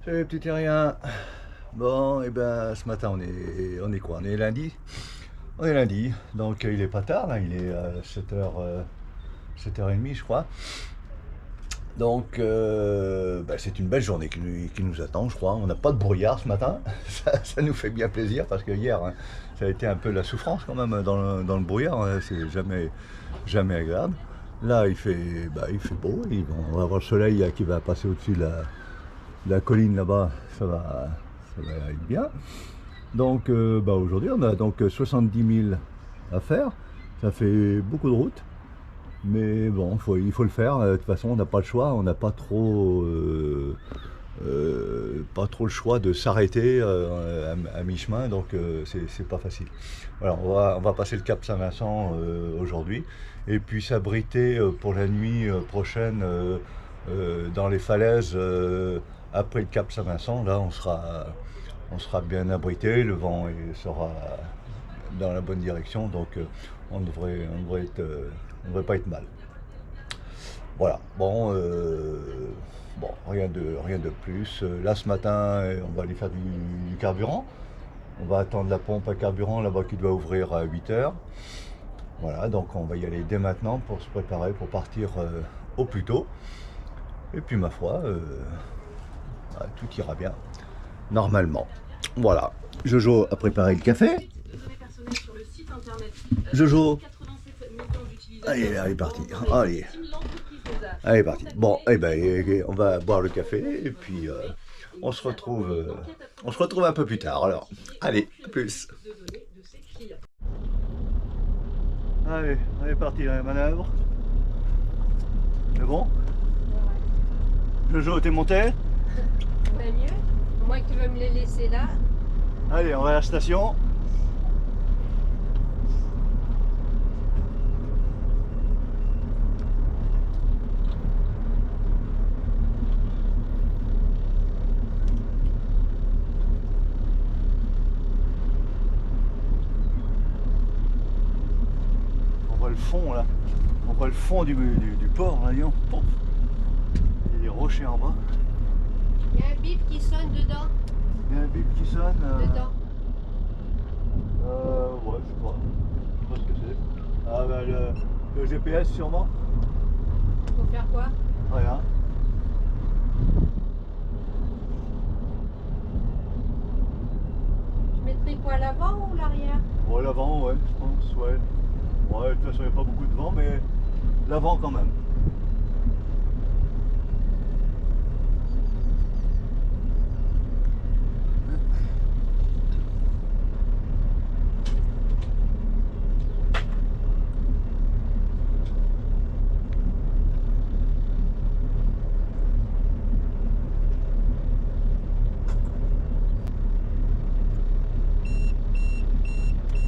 Salut les petits terriens. Bon, et ben ce matin on est quoi? On est lundi? On est lundi, donc il est pas tard là, il est 7h, 7h30 je crois. Donc c'est une belle journée qui nous attend je crois. On n'a pas de brouillard ce matin, ça nous fait bien plaisir parce que hier hein, ça a été un peu la souffrance quand même dans le brouillard, hein, c'est jamais agréable. Là il fait beau, on va avoir le soleil qui va passer au-dessus de la colline là-bas, ça va aller bien. Donc aujourd'hui on a donc 70 000 à faire, ça fait beaucoup de route, mais bon il faut le faire, de toute façon on n'a pas le choix, on n'a pas trop le choix de s'arrêter à mi-chemin, donc c'est pas facile. Voilà, on va passer le cap Saint-Vincent aujourd'hui, et puis s'abriter pour la nuit prochaine dans les falaises après le cap Saint-Vincent. Là, on sera bien abrité, le vent sera dans la bonne direction, donc on devrait pas être mal. Voilà, bon, rien de plus. Là, ce matin, on va aller faire du carburant. On va attendre la pompe à carburant là-bas qui doit ouvrir à 8h. Voilà, donc on va y aller dès maintenant pour se préparer pour partir au plus tôt. Et puis, ma foi, tout ira bien, normalement. Voilà, Jojo a préparé le café. Jojo, allez, parti. Allez, parti. Bon, on va boire le café et puis on se retrouve un peu plus tard. Alors, allez, à plus. Allez, on est parti dans la manœuvre. C'est bon? Jojo, t'es monté? Ben mieux, au moins que tu veux me les laisser là. Allez, on va à la station. On voit le fond là. On voit le fond du port là, disons. Il y a des rochers en bas. Il y a un bip qui sonne dedans. Il y a un bip qui sonne. Dedans. Ouais, je sais pas ce que c'est. Ah le GPS sûrement. Pour faire quoi? Rien. Je mettrais quoi, l'avant ou l'arrière? Bon, l'avant, ouais, je pense, ouais. Ouais, de toute façon, il n'y a pas beaucoup de vent, mais l'avant quand même.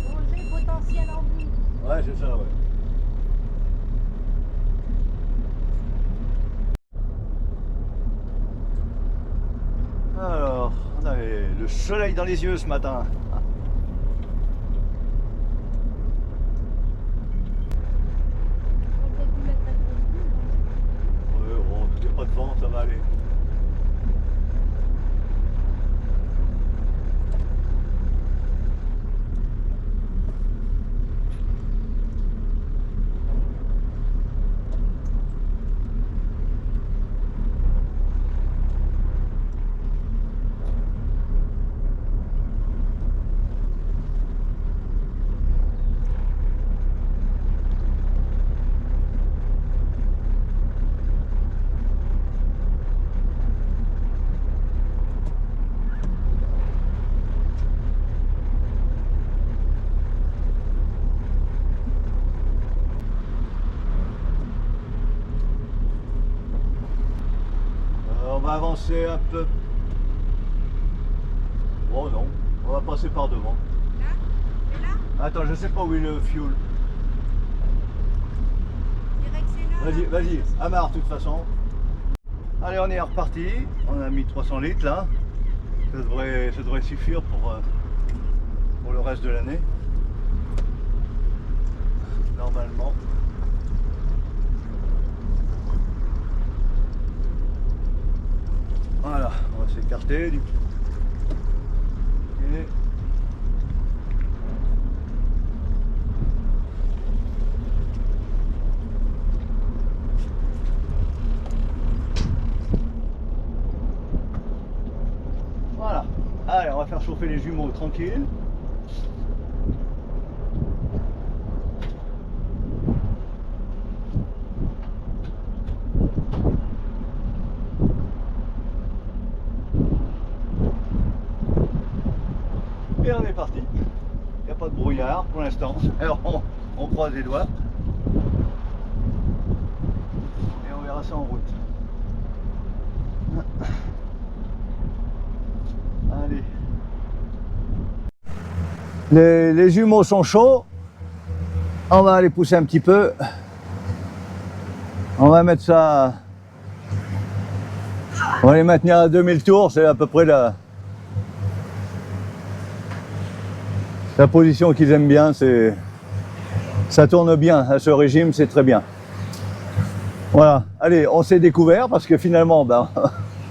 Danger potentiel en vous. Ouais, c'est ça, ouais. Alors, on a le soleil dans les yeux ce matin. On peut vous mettre un peu de Ouais, bon, il n'y a pas de vent, ça va aller. On va avancer un peu. Oh non, on va passer par devant. Là? Et là? Attends, je sais pas où est le fuel. Je dirais que c'est là. Vas-y, amarre de toute façon. Allez, on est reparti. On a mis 300 litres là. Ça devrait suffire pour le reste de l'année. Normalement. Voilà, on va va s'écarter. Ok. Voilà. Allez, on va faire chauffer les jumeaux tranquille. Et on est parti. Il n'y a pas de brouillard pour l'instant. Alors on croise les doigts. Et on verra ça en route. Allez. Les jumeaux sont chauds. On va les pousser un petit peu. On va mettre ça. On va les maintenir à 2000 tours. C'est à peu près la position qu'ils aiment bien. Ça tourne bien à ce régime, c'est très bien. Voilà. Allez, on s'est découvert parce que finalement, ben,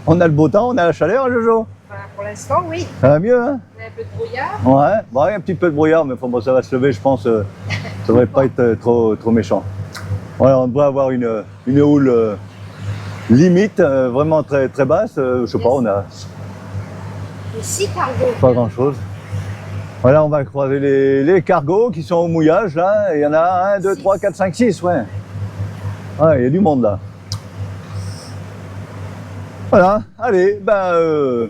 on a le beau temps, on a la chaleur, Jojo. Pour l'instant, oui. Ça va mieux, hein? On a un peu de brouillard. Ouais, bon, il y a un petit peu de brouillard, mais bon, ça va se lever, je pense. Ça devrait pas être trop méchant. Voilà, on devrait avoir une houle limite, vraiment très basse. Je sais pas, on a Et 6 cargos. pas grand chose. Voilà, on va croiser les cargos qui sont au mouillage là. Il y en a 1, 2, 3, 4, 5, 6, ouais. Ouais, il y a du monde là. Voilà, allez, ben,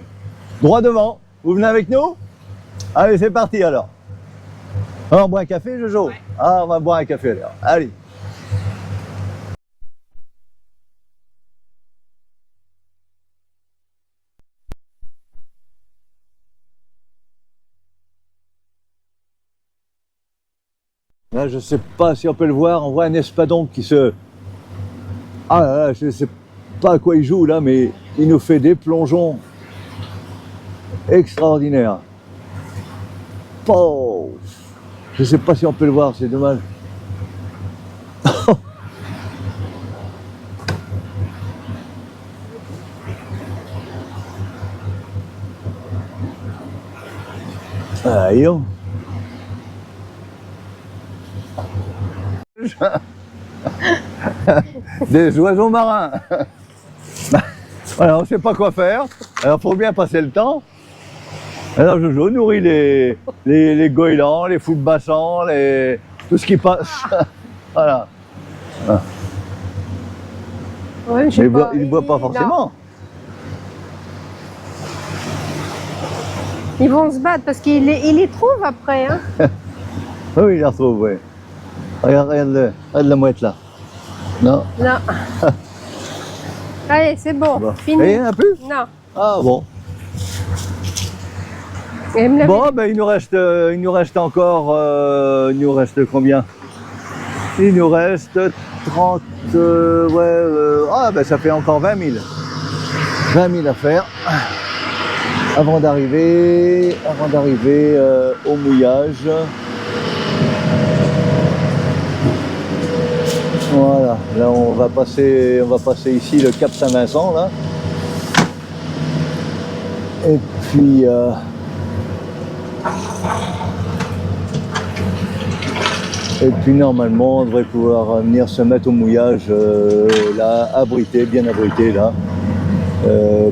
droit devant. Vous venez avec nous? Allez, c'est parti alors. Ah, on boit un café, Jojo? Ouais. Ah, on va boire un café alors. Allez. Là, je sais pas si on peut le voir, on voit un espadon qui se... Ah là là, je sais pas à quoi il joue là, mais il nous fait des plongeons extraordinaires. Oh, je sais pas si on peut le voir, c'est dommage. Ah, yo. Des oiseaux marins. Voilà, on ne sait pas quoi faire. Alors, faut bien passer le temps. Alors, Jojo nourrit les goélands, les fous de bassin, tout ce qui passe. Voilà. Ouais, Mais il ne boit pas forcément. Ils vont se battre parce qu'ils les trouvent après. Hein. Oui, il la retrouve, oui. Regarde la mouette là. Non. Non. Allez, c'est bon, Bon. fini. Et il y en a plus? Non. Ah bon. Bon, ben il nous reste encore, il nous reste combien? Il nous reste 30, ah ben ça fait encore 20 000. 20 000 à faire avant d'arriver au mouillage. Voilà, là on va passer ici le Cap Saint-Vincent là. Et puis normalement on devrait pouvoir venir se mettre au mouillage là, bien abrité là,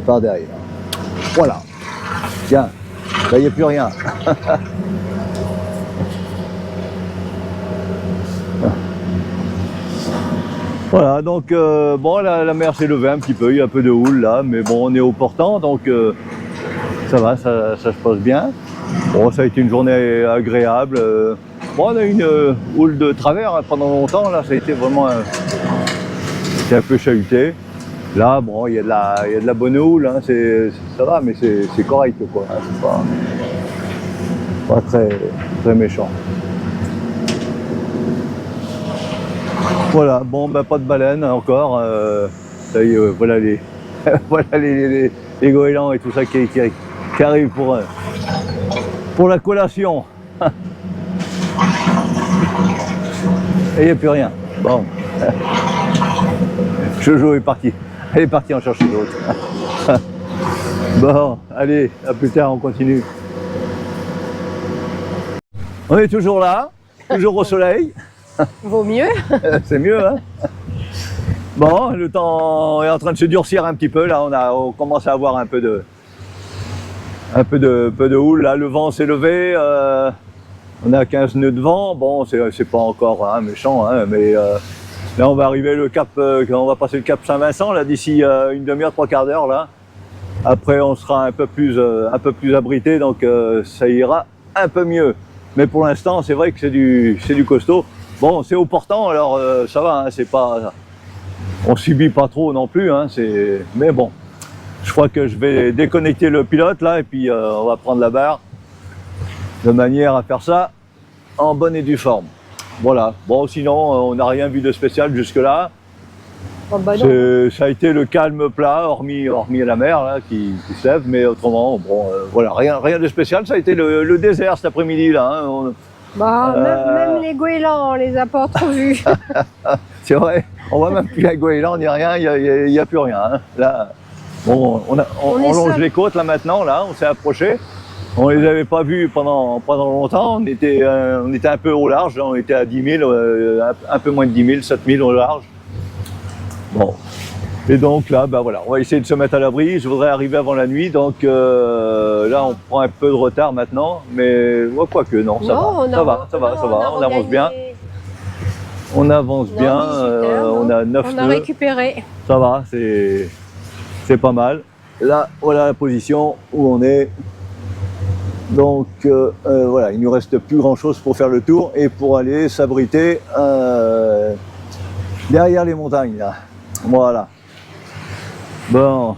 par derrière. Voilà. Tiens, là il n'y a plus rien. Voilà, donc bon, la mer s'est levée un petit peu, il y a un peu de houle là, mais bon, on est au portant, donc ça va, ça se passe bien. Bon, ça a été une journée agréable. Bon, on a eu une houle de travers hein, pendant longtemps, là, ça a été vraiment c'est un peu chahuté. Là, bon, il y a de la bonne houle, hein, ça va, mais c'est correct, quoi. Hein, c'est pas très méchant. Voilà, bon, ben pas de baleine encore. Ça y est, voilà les goélands et tout ça qui arrivent pour la collation. Et il n'y a plus rien. Bon. Jojo est parti. Elle est partie en chercher d'autres. Bon, allez, à plus tard, on continue. On est toujours là, toujours au soleil. Vaut mieux. C'est mieux, hein? Bon, le temps est en train de se durcir un petit peu. Là, on commence à avoir un peu de houle. Là, le vent s'est levé. On a 15 nœuds de vent. Bon, c'est pas encore hein, méchant, hein, mais là, on va arriver le cap. On va passer le cap Saint-Vincent là d'ici une demi-heure, trois quarts d'heure là. Après, on sera un peu plus abrité, donc ça ira un peu mieux. Mais pour l'instant, c'est vrai que c'est du costaud. Bon, c'est au portant, alors ça va. Hein, c'est pas, on subit pas trop non plus. Hein, mais bon, je crois que je vais déconnecter le pilote là, et puis on va prendre la barre de manière à faire ça en bonne et due forme. Voilà. Bon, sinon, on n'a rien vu de spécial jusque-là. Oh, bah ça a été le calme plat, hormis la mer là, qui se lève, mais autrement, bon, voilà, rien de spécial. Ça a été le désert cet après-midi là. Hein, même les goélands, on les a pas trop vus. C'est vrai, on voit même plus les goélands, ni rien, il n'y a plus rien. Hein. Là, bon, on longe les côtes là maintenant, là, on s'est approché. On les avait pas vus pendant longtemps, on était un peu au large, on était à 10 000, un peu moins de 10 000, 7 000 au large. Bon, et donc là, bah voilà, on va essayer de se mettre à l'abri. Je voudrais arriver avant la nuit, donc là, on prend un peu de retard maintenant, mais quoique, non, ça va, on avance bien. On avance bien, on a 9 on a récupéré. Ça va, c'est pas mal. Là, voilà la position où on est. Donc voilà, il ne nous reste plus grand chose pour faire le tour et pour aller s'abriter derrière les montagnes là. Voilà. Bon.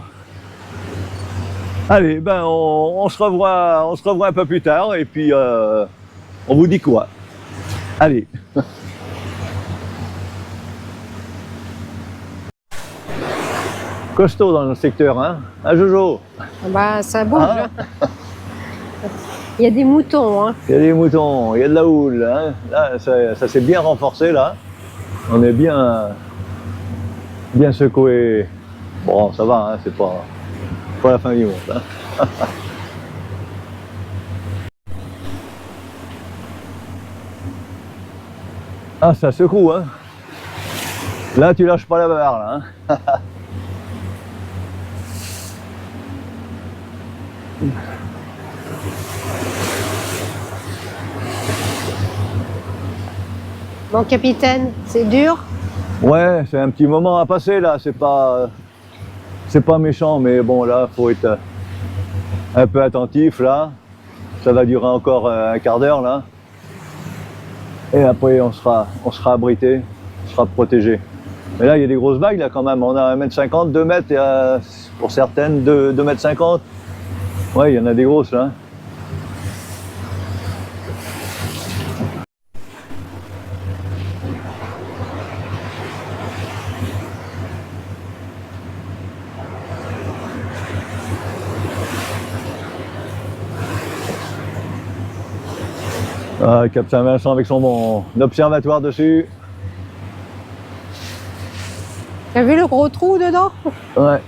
Allez, ben on se revoit un peu plus tard et puis on vous dit quoi. Allez. Costaud dans le secteur, hein? Ah Jojo? Bah ça bouge. Hein. Il y a des moutons. Hein. Il y a des moutons, il y a de la houle. Hein. Là, ça s'est bien renforcé là. On est bien secoué. Bon, ça va, hein, c'est pas la fin du monde. Hein. Ah, ça secoue, hein. Là, tu lâches pas la barre, là. Hein. Bon, capitaine, c'est dur? Ouais, c'est un petit moment à passer là, c'est pas méchant, mais bon là, faut être un peu attentif là. Ça va durer encore un quart d'heure là. Et après on sera abrité, on sera protégé. Mais là, il y a des grosses vagues là quand même. On a 1,50 m, 2 mètres, et pour certaines 2,50 m. Ouais, il y en a des grosses là. Ah, Cap Saint-Vincent avec son observatoire dessus. T'as vu le gros trou dedans? Ouais.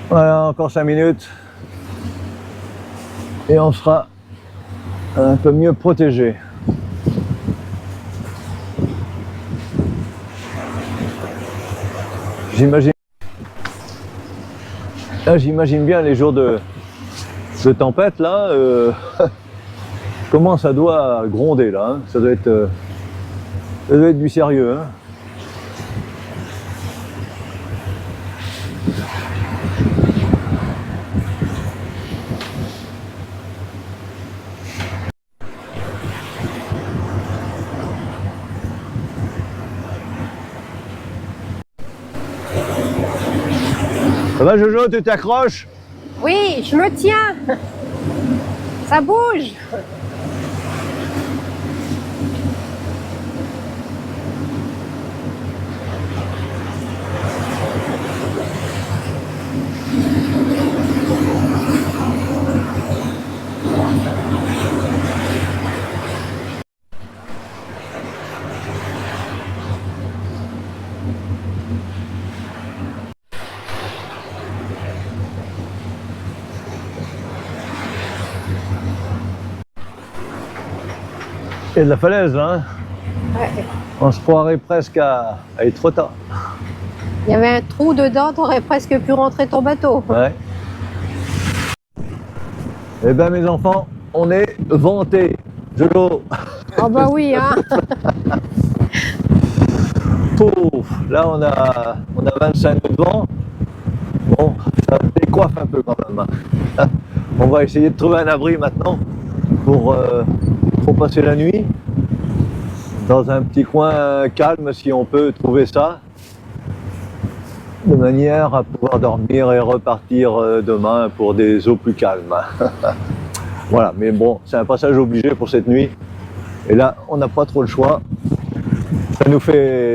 Voilà, encore 5 minutes et on sera un peu mieux protégé. J'imagine bien les jours de tempête là, comment ça doit gronder là, hein. Ça doit être du sérieux. Hein. Ça va Jojo, tu t'accroches? Oui, je me tiens. Ça bouge. Il y a de la falaise là, hein. Ouais. On se croirait presque à Etretat. Il y avait un trou dedans, t'aurais presque pu rentrer ton bateau. Ouais. Eh bien mes enfants, on est vantés. Jolo. Oh bah oui, hein. Pouf. Là on a 25 nœuds de vent. Bon, ça décoiffe un peu quand même. On va essayer de trouver un abri maintenant pour passer la nuit. Dans un petit coin calme si on peut trouver ça. De manière à pouvoir dormir et repartir demain pour des eaux plus calmes. Voilà, mais bon, c'est un passage obligé pour cette nuit. Et là, on n'a pas trop le choix.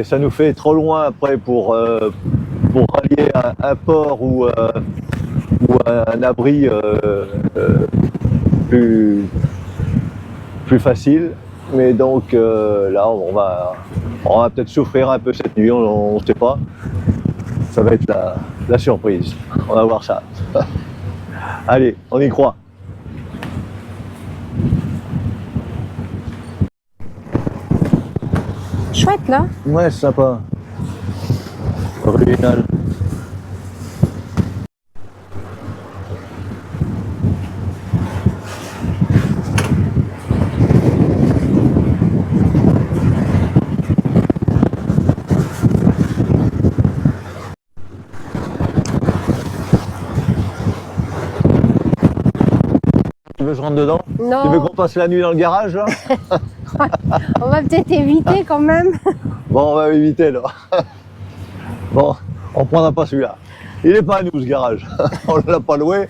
Ça nous fait trop loin après pour rallier un port ou un abri plus facile. Mais donc là, on va peut-être souffrir un peu cette nuit, on ne sait pas. Ça va être la surprise. On va voir ça. Allez, on y croit. Chouette là. Ouais, c'est sympa. Original. Tu veux que je rentre dedans? Non. Tu veux qu'on passe la nuit dans le garage là? On va peut-être éviter quand même. Bon, on va éviter là. Bon, on prendra pas celui-là. Il n'est pas à nous ce garage. On ne l'a pas loué.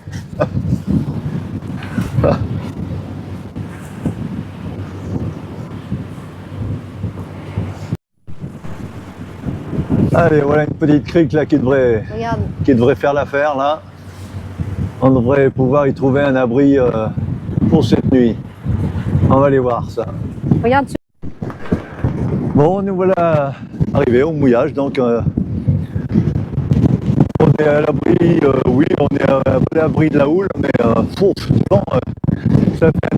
Allez, voilà une petite crique là qui devrait faire l'affaire là. On devrait pouvoir y trouver un abri pour cette nuit. On va aller voir ça. Regarde. Bon, nous voilà arrivés au mouillage, donc on est à l'abri, oui, on est à l'abri de la houle, mais bon, ça fait un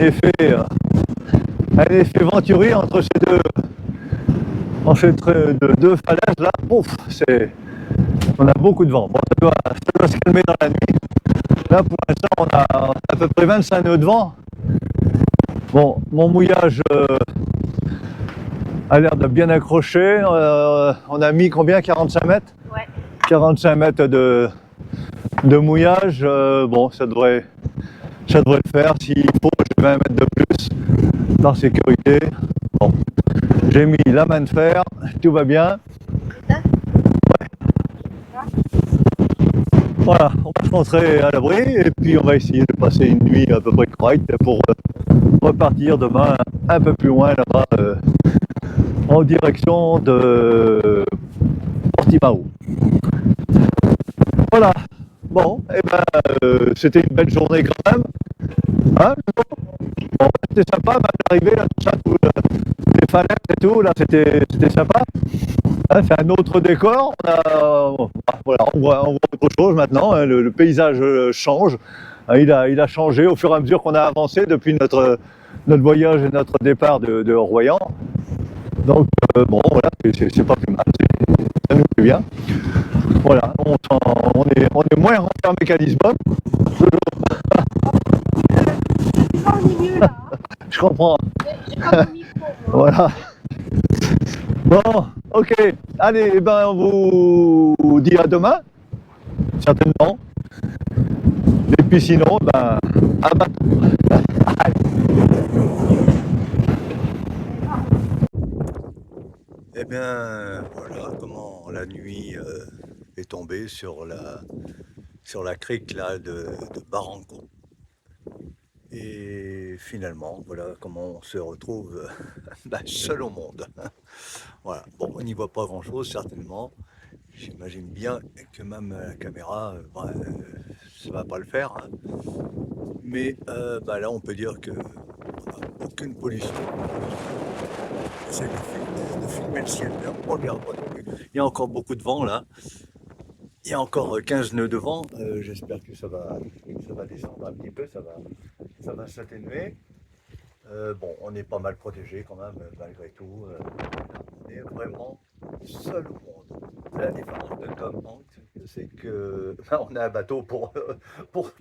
effet venturi entre ces deux falaises là. Pouf, on a beaucoup de vent. Bon, ça doit se calmer dans la nuit. Là, pour l'instant, on a à peu près 25 nœuds de vent. Bon, mon mouillage a l'air de bien accrocher. On a mis combien? 45 mètres? Ouais. 45 mètres de mouillage. Bon, ça devrait le faire. S'il faut, je vais 20 mètres de plus par sécurité. Bon, j'ai mis la main de fer, tout va bien. Ouais. Voilà, on va se rentrer à l'abri et puis on va essayer de passer une nuit à peu près correcte pour repartir demain un peu plus loin là-bas en direction de Portimao. Voilà. Bon, et c'était une belle journée quand même. Hein, bon, c'était sympa, même l'arrivée là, tout ça, les falaises et tout, là, c'était sympa. Hein, c'est un autre décor. Voilà, on voit autre chose maintenant. Hein, le paysage change. Hein, il a changé au fur et à mesure qu'on a avancé depuis notre voyage et notre départ de Royan. Donc bon, voilà, c'est pas plus mal. Ça nous plaît bien. Voilà, on est moins renfermé qu'à Lisbonne. Je comprends. Voilà. Bon, ok. Allez, on vous dit à demain, certainement. Et puis sinon, à bateau. Eh bien, voilà comment la nuit est tombée sur la crique là de Barranco. Et finalement, voilà comment on se retrouve seul au monde. Voilà. Bon, on n'y voit pas grand-chose certainement. J'imagine bien que même la caméra, ça va pas le faire. Hein. Mais là, on peut dire que aucune pollution. J'essaie de filmer le ciel. On regarde pas non plus. Il y a encore beaucoup de vent là. Il y a encore 15 nœuds de vent. J'espère que ça va descendre un petit peu. Ça va s'atténuer. Bon, on est pas mal protégé quand même, malgré tout. On est vraiment seul au monde. La différence de Tom Hanks, c'est que ben, on a un bateau pour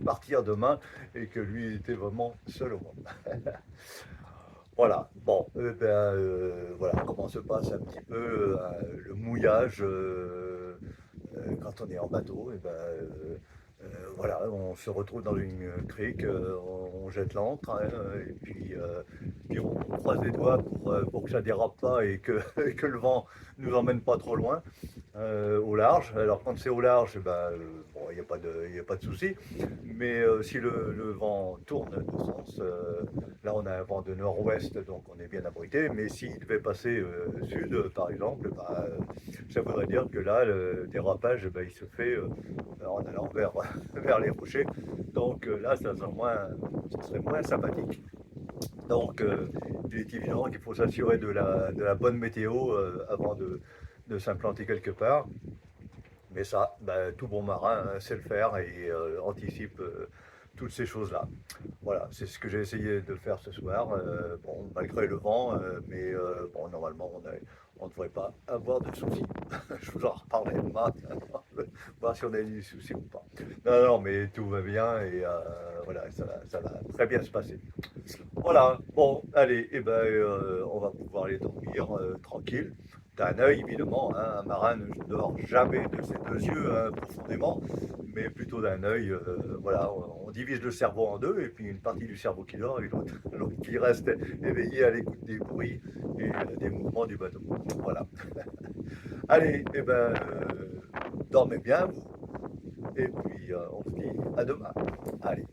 partir demain et que lui était vraiment seul au monde. Voilà, bon, voilà comment se passe un petit peu le mouillage quand on est en bateau. Voilà, on se retrouve dans une crique, on jette l'ancre, hein, puis on croise les doigts pour que ça dérape pas et que, et que le vent nous emmène pas trop loin au large. Alors quand c'est au large, bon, il n'y a pas de souci, mais si le vent tourne de sens, là on a un vent de nord-ouest, donc on est bien abrité, mais s'il devait passer sud, par exemple, ça voudrait dire que là, le dérapage, il se fait en allant vers les rochers. Donc là, ça serait moins sympathique. Donc il est évident qu'il faut s'assurer de la bonne météo avant de s'implanter quelque part. Mais ça, tout bon marin sait le faire et anticipe toutes ces choses-là. Voilà, c'est ce que j'ai essayé de faire ce soir. Bon, malgré le vent, mais bon, normalement, on ne devrait pas avoir de soucis. Je vous en reparlerai demain, voir si on a eu des soucis ou pas. Non, non, mais tout va bien et voilà, ça va très bien se passer. Voilà, bon, allez, on va pouvoir aller dormir tranquille. D'un œil, évidemment, hein, un marin ne dort jamais de ses deux yeux profondément, mais plutôt d'un œil. Voilà, on divise le cerveau en deux, et puis une partie du cerveau qui dort et l'autre qui reste éveillé à l'écoute des bruits et des mouvements du bateau. Voilà. Allez, dormez bien, vous, et puis on se dit à demain. Allez.